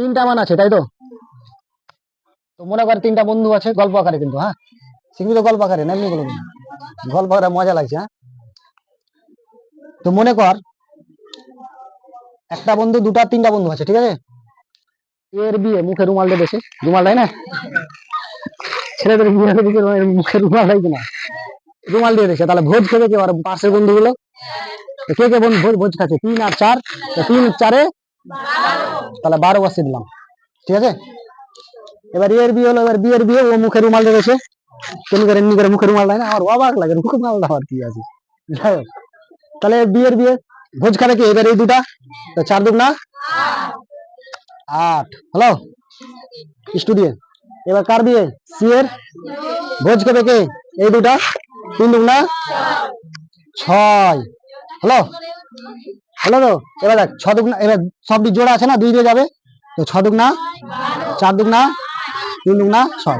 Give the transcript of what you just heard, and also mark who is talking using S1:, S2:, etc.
S1: তিনটা মান আছে, তাই তো? তো মনে কর তিনটা বন্ধু আছে, গল্প আকারে কিন্তু, হ্যাঁ শিখবি তো গল্প আকারে, না এমনি বলবো? গল্প আকারে মজা লাগছে, হ্যাঁ। তো মনে কর একটা বন্ধু, দুটা, তিনটা বন্ধু আছে, ঠিক আছে? এর বিয়ে মুখে রুমাল দিয়ে দেছে, রুমাল দেয় না ছেলেদের বিয়ে হলে দিকে মুখে রুমাল দেয় কিনা, রুমাল দিয়ে দেছে, তাহলে ভোজ খেবে কে? আর পাশের বন্ধুগুলো, তো কে কে ভোজ ভোজ খাচ্ছে? 3 আর 4, তো 3 আর 4 তাহলে 12 বসিয়ে দিলাম, ঠিক আছে? এবার এর বিয়ে হলো, এবার বিয়ের বিয়ে, ও মুখে রুমাল দিয়েছে, কেন করে এমনি করে মুখে রুমাল দেয় না? আমার অবাক লাগে, মুখে রুমাল দেওয়ার কি আছে, যাই হোক। তাহলে বিয়ের বিয়ে ভোজ খাবে কি? এবার এই দুটা, তো 4 দুগুনা 8, হলো স্টুডেন্ট। এবার কার বিয়ে? সি এর। ভোজ খাবে কে? এই দুটা, 3 দুগুনা 6, হলো হলো তো? এবার দেখ 6 দুগুনা, এবার সবটি জোড়া আছে না, 2 দিয়ে যাবে, তো 6 দুগুনা 4 দুগুনা 3 দুগুনা 6।